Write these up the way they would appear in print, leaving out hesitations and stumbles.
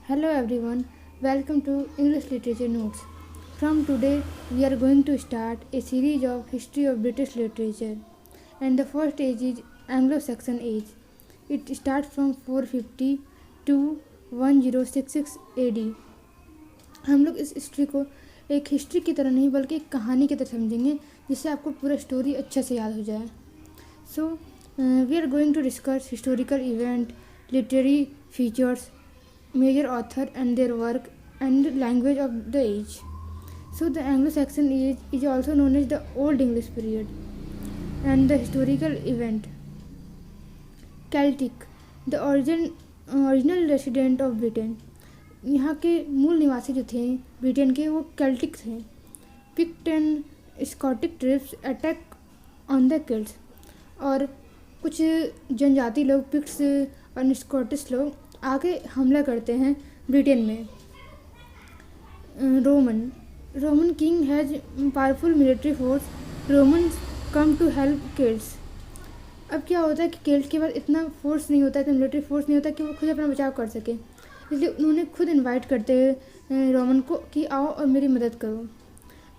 Hello everyone, welcome to English Literature Notes. From today, we are going to start a series of history of British literature. And the first age is Anglo-Saxon age. It starts from 450 to 1066 AD. हम लोग इस history को एक history की तरह नहीं बल्कि एक कहानी की तरह समझेंगे जिससे आपको पूरा स्टोरी अच्छे से याद हो जाए. So, we are going to discuss historical event, literary features, major author and their work, and language of the age. So the Anglo-Saxon age is also known as the Old English period. And the historical event. Celtic, the original resident of Britain. यहाँ के मूल निवासी जो थे Britain के वो Celtic थे. Pict and Scottic tribes attack on the Celts. और कुछ जनजाति लोग पिक्ट्स और स्कॉटिश लोग आगे हमला करते हैं ब्रिटेन में. Roman king has powerful military force. Romans come to help Celts. अब क्या होता है कि केल्ट के पास इतना फोर्स नहीं होता, इतना मिलिट्री फोर्स नहीं होता कि वो खुद अपना बचाव कर सके. इसलिए उन्होंने खुद इनवाइट करते हैं रोमन को कि आओ और मेरी मदद करो.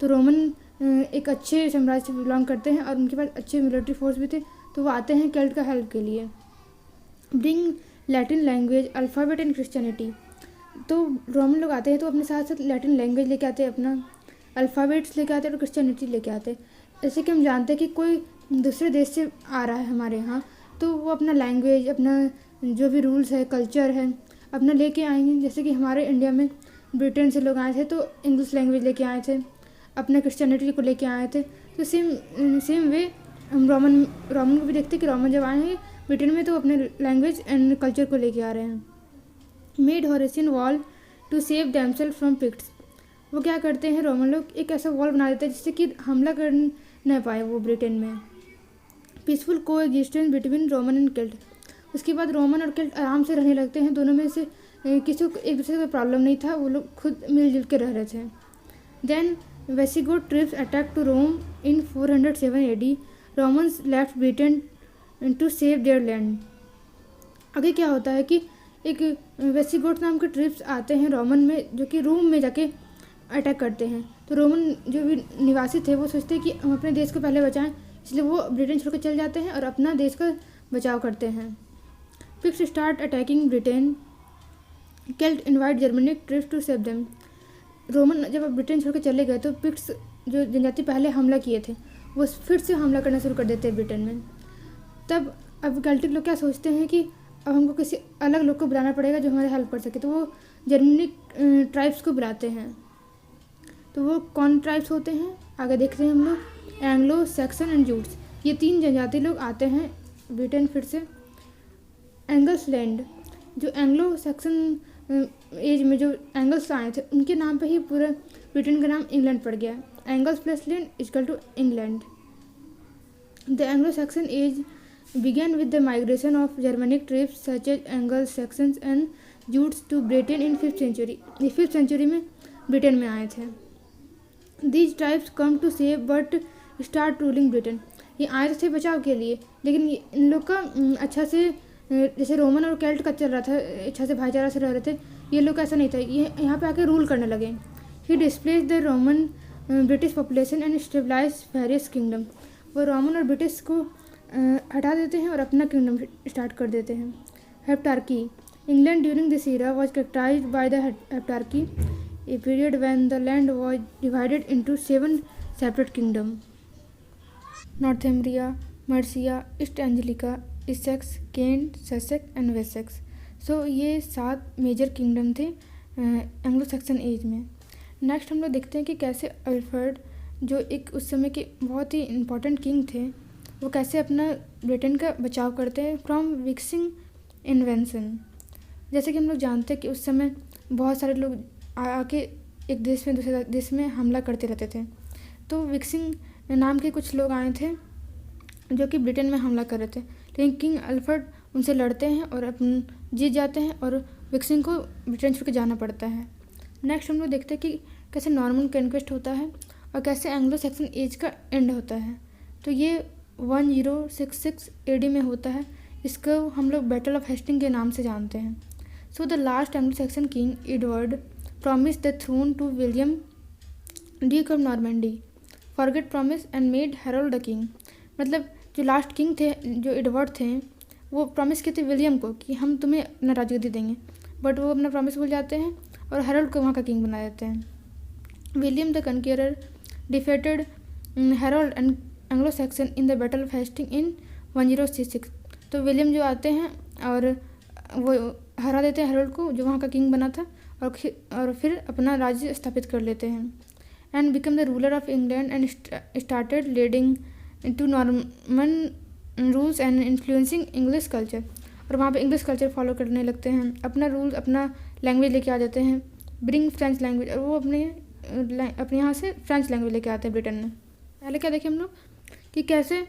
तो रोमन एक अच्छे साम्राज्य से बिलोंग करते हैं और उनके पास अच्छे मिलिट्री फोर्स भी थे, तो वो आते हैं केल्ट का हेल्प के लिए. Bring Latin language, alphabet and Christianity. तो रोमन लोग आते हैं तो अपने साथ साथ लैटिन लैंग्वेज लेके आते हैं, अपना अल्फ़ाबेट्स लेके आते हैं और क्रिश्चियनिटी लेके आते हैं. जैसे कि हम जानते हैं कि कोई दूसरे देश से आ रहा है हमारे यहाँ, तो वो अपना लैंग्वेज, अपना जो भी रूल्स है, कल्चर है, अपना लेके आएंगे. जैसे कि हमारे इंडिया में ब्रिटेन से लोग आए थे तो इंग्लिश लैंग्वेज लेके आए थे, अपना क्रिश्चियनिटी को लेके आए थे. तो सेम वे हम रोमन को भी देखते हैं कि रोमन जब आए हैं ब्रिटेन में तो अपने लैंग्वेज एंड कल्चर को लेके आ रहे हैं. Made Horacian wall to save themselves from Picts. वो क्या करते हैं रोमन लोग, एक ऐसा वॉल बना देते हैं जिससे कि हमला कर न पाए वो ब्रिटेन में. पीसफुल को एग्जिस्टेंस बिटवीन रोमन एंड केल्ट. उसके बाद रोमन और केल्ट आराम से रहने लगते हैं. दोनों में से किसी को एक दूसरे का प्रॉब्लम नहीं था, वो लोग खुद मिलजुल के रह रहे थे. Then Visigoth tribes attack to Rome in 407 AD. Romans left Britain to save their land. आगे क्या होता है कि एक वेसिगोथ नाम के ट्रिब्स आते हैं रोमन में, जो कि रोम में जाके अटैक करते हैं. तो रोमन जो भी निवासी थे वो सोचते हैं कि हम अपने देश को पहले बचाएं, इसलिए वो ब्रिटेन छोड़ कर चले जाते हैं और अपना देश का बचाव करते हैं. Picts start attacking Britain. Celt invite Germanic tribes to save them. Roman जब ब्रिटेन छोड़ कर चले गए तो पिक्ट्स जो जनजाति पहले हमला किए थे वो फिर से हमला करना शुरू कर देते हैं ब्रिटेन में. तब अब केल्टिक लोग क्या सोचते हैं कि अब हमको किसी अलग लोग को बुलाना पड़ेगा जो हमारी हेल्प कर सके. तो वो जर्मनिक ट्राइब्स को बुलाते हैं. तो वो कौन ट्राइब्स होते हैं आगे देखते हैं हम लोग. Anglo Saxon and Jutes. ये 3 जनजाति लोग आते हैं ब्रिटेन फिर से. Angles land. जो एंग्लो सैक्सन एज में जो एंगल्स आए थे उनके नाम पे ही पूरा ब्रिटेन का नाम इंग्लैंड पड़ गया. Angles plus land equal to England. The Anglo Saxon age began with the migration of Germanic tribes such as Angles, Saxons and Jutes to Britain in 5th century. ये 5th century में Britain में आए थे. These tribes come to save but start ruling Britain. ये आए थे बचाव के लिए, लेकिन इन लोग का अच्छा से जैसे रोमन और केल्ट का चल रहा था, अच्छा से भाईचारा से रह रहे थे. ये लोग ऐसा नहीं था, ये यहाँ पे आके रूल करने लगे. He displaced the Roman British population and stabilized various kingdom. वो रोमन और ब्रिटिश को हटा देते हैं और अपना किंगडम स्टार्ट कर देते हैं. Heptarchy. England during this era was characterized by the heptarchy, a period when the land was divided into 7 separate kingdom. Northumbria, Mercia, East Angelica, Essex, Kent, Sussex and Wessex. So ये 7 major kingdom थे Anglo Saxon age में. Next हम लोग देखते हैं कि कैसे Alfred, जो एक उस समय के बहुत ही इम्पोर्टेंट किंग थे, वो कैसे अपना ब्रिटेन का बचाव करते हैं फ्रॉम विक्सिंग इन्वेंशन. जैसे कि हम लोग जानते हैं कि उस समय बहुत सारे लोग आके एक देश में दूसरे देश में हमला करते रहते थे. तो विक्सिंग नाम के कुछ लोग आए थे जो कि ब्रिटेन में हमला कर रहे थे, लेकिन किंग अल्फ्रेड उनसे लड़ते हैं और अपन जीत जाते हैं और विक्सिंग को ब्रिटेन छोड़ के जाना पड़ता है. नेक्स्ट हम लोग देखते हैं कि कैसे नॉर्मन कॉन्क्वेस्ट होता है और कैसे एंग्लो सैक्सन एज का एंड होता है. तो ये 1066 AD में होता है. इसको हम लोग बैटल ऑफ हेस्टिंग के नाम से जानते हैं. So the last Anglo Saxon king Edward promise the throne to William Duke of Normandy, forget promise and made Harold the king. मतलब जो लास्ट किंग थे, जो एडवर्ड थे, वो प्रॉमिस किए थे विलियम को कि हम तुम्हें अपना राजगद्दी देंगे, बट वो अपना प्रॉमिस भूल जाते हैं और हैरोल्ड को वहाँ का किंग बना देते हैं। William the Conqueror defeated Harold and Anglo Saxon in the battle of Hastings in 1066। तो विलियम जो आते हैं और वो हरा देते हैं हैरोल्ड को, जो वहाँ का किंग बना था, और फिर अपना राज्य स्थापित कर लेते हैं। And become the ruler of England and started leading to Norman rules and influencing English culture. और वहाँ पे इंग्लिश कल्चर फॉलो करने लगते हैं, अपना रूल अपना लैंग्वेज लेके आ जाते हैं, ब्रिंग फ्रेंच लैंग्वेज। और वो अपने यहाँ से फ्रेंच लैंग्वेज लेके आते हैं ब्रिटेन में। पहले क्या देखें हम लोग कि कैसे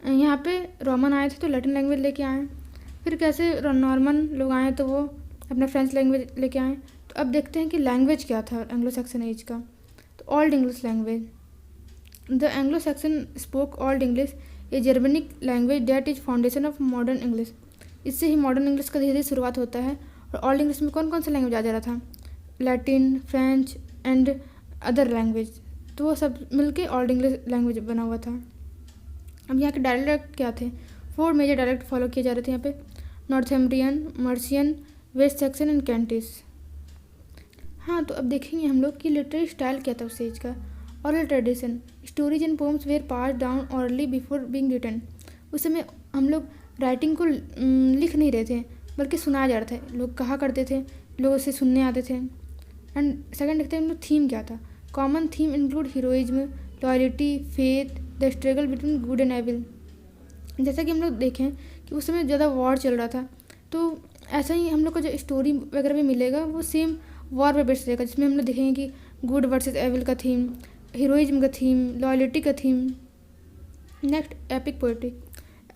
यहाँ पे रोमन आए थे तो लैटिन लैंग्वेज लेके आए, फिर कैसे नॉर्मन लोग आए तो वो अपना फ्रेंच लैंग्वेज लेके आए। तो अब देखते हैं कि लैंग्वेज क्या था एंग्लो सैक्सन एज का। तो old English language, the Anglo Saxon spoke old English, A Germanic language that is foundation of modern English. इससे ही मॉडर्न इंग्लिश का धीरे धीरे शुरुआत होता है। और ओल्ड इंग्लिश में कौन कौन सा लैंग्वेज आ जा रहा था? Latin, French and other language. तो वो सब मिलके ओल्ड इंग्लिश लैंग्वेज बना हुआ था। अब यहाँ के डायलेक्ट क्या थे? 4 मेजर डायलेक्ट फॉलो किए जा रहे थे यहाँ पे, Northumbrian, Mercian, West Saxon and Kentish. हाँ, तो अब देखेंगे हम लोग कि लिटरेरी स्टाइल क्या था उस एज का। Oral tradition, stories and poems were passed down orally before being written. उस समय हम लोग राइटिंग को लिख नहीं रहे थे, बल्कि सुनाया जा रहा था। लोग कहा करते थे, लोग उसे सुनने आते थे। एंड सेकंड देखते हैं हम लोग थीम क्या था। Common theme include heroism, loyalty, faith, the struggle between good and evil. जैसा कि हम लोग देखें कि उस समय ज़्यादा वॉर चल रहा था, तो ऐसा ही हम लोग को जो स्टोरी वगैरह भी मिलेगा वो सेम वॉर पर बेस्ड रहेगा, जिसमें हम लोग देखेंगे कि गुड वर्सेस एविल का थीम, हीरोइज्म का थीम, लॉयल्टी का theme. Next epic poetry.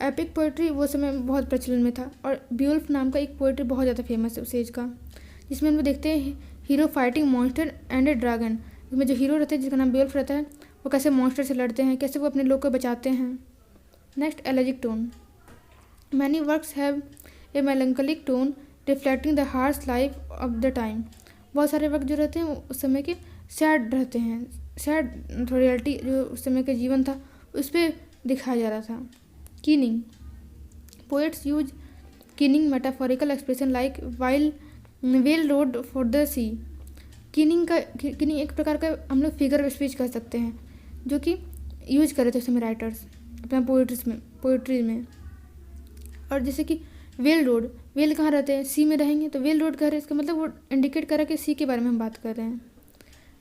Epic poetry वो समय बहुत प्रचलन में था, और बियोल्फ नाम का एक पोइट्री बहुत ज़्यादा फेमस है उस एज का, जिसमें हम लोग देखते हैं hero fighting monster and A dragon. जिसमें जो हीरो रहते हैं जिसका नाम बियोल्फ रहता है, वो कैसे मॉन्स्टर से लड़ते हैं, कैसे वो अपने लोग को बचाते हैं। Next elegiac tone. Many works have a melancholic tone reflecting the harsh life of the time. बहुत सारे वर्क जो रहते हैं वो उस समय के सैड रहते हैं, सैड रियलिटी जो उस समय का जीवन था उस पर दिखाया जा रहा था। Kenning, poets use kenning metaphorical expression like whale whale road for the sea. Kenning एक प्रकार का हम लोग फिगर ऑफ स्पीच कर सकते हैं, जो कि यूज कर रहे थे उस समय राइटर्स अपना पोइट्री में। और जैसे कि वेल रोड, वेल कहाँ रहते हैं? सी में रहेंगे, तो वेल रोड कह रहे हैं, इसका मतलब वो इंडिकेट कर रहा है कि सी के बारे में हम बात कर रहे हैं।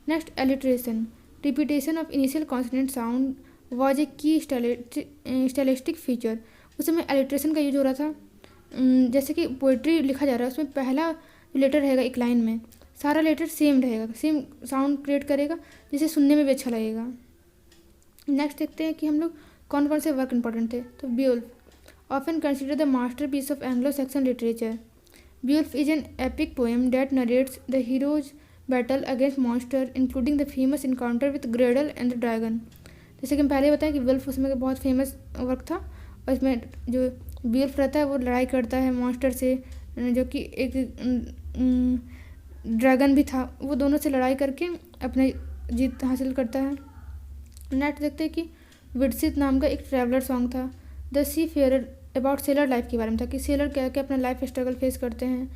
Next alliteration, repetition of initial consonant sound was a की स्टाइलिस्टिक फीचर। उस समय एलिट्रेशन का यूज हो रहा था। जैसे कि पोइट्री लिखा जा रहा है, उसमें पहला लेटर रहेगा एक लाइन में, सारा लेटर सेम रहेगा, सेम साउंड क्रिएट करेगा, जिसे सुनने में भी अच्छा लगेगा। नेक्स्ट देखते हैं कि हम लोग कौन कौन से वर्क इंपॉर्टेंट थे। तो Beowulf, often considered the masterpiece of Anglo-Saxon literature. Beowulf is an epic poem that narrates the hero's battle against monster, including the famous encounter with Gredel and the dragon. जैसे कि हम पहले बताएं कि Beowulf उसमें बहुत फेमस वर्क था, और इसमें जो बियोल्फ रहता है वो लड़ाई करता है मॉन्स्टर से, जो कि एक ड्रैगन भी था, वो दोनों से लड़ाई करके अपने जीत हासिल करता है। नेक्स्ट देखते हैं कि विडसित नाम का एक ट्रैवलर सॉन्ग था। The seafarer about sailor life के बारे में था, कि सेलर क्या क्या अपना लाइफ स्ट्रगल फेस करते हैं।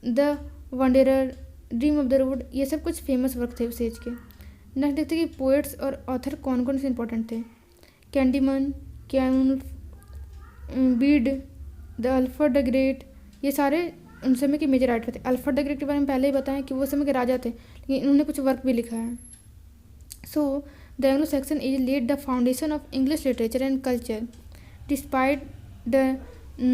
The wanderer, dream of the road, ये सब कुछ फेमस वर्क थे उस एज के। नेक्स्ट देखते हैं कि पोएट्स और ऑथर कौन कौन से इंपॉर्टेंट थे। Caedmon, Cynewulf, Bede, the Alfred the Great, ये सारे उन समय के मेजर राइटर थे। अल्फ्रेड द ग्रेट के बारे में पहले ही बताएं कि वो समय के राजा थे, लेकिन इन्होंने कुछ वर्क भी लिखा है। So the Anglo Saxon age led the foundation of English literature and culture despite the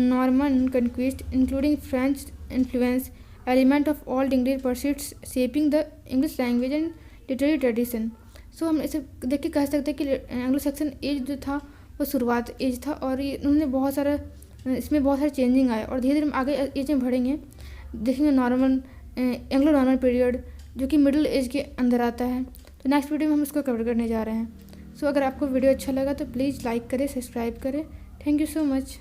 Norman conquest, including French influence, element of old English persists shaping the English language and literary tradition. So हम इसे देख के कह सकते हैं कि Anglo Saxon as जो था वो शुरुआत एज था, और ये उन्होंने बहुत सारा इसमें बहुत सारे चेंजिंग आए, और धीरे धीरे हम आगे एज में बढ़ेंगे, देखेंगे नॉर्मन एंग्लो नॉर्मन पीरियड जो कि मिडिल एज के अंदर आता है। तो नेक्स्ट वीडियो में हम इसको कवर करने जा रहे हैं। सो अगर आपको वीडियो अच्छा लगा तो प्लीज़ लाइक करें, सब्सक्राइब करें। Thank you so much.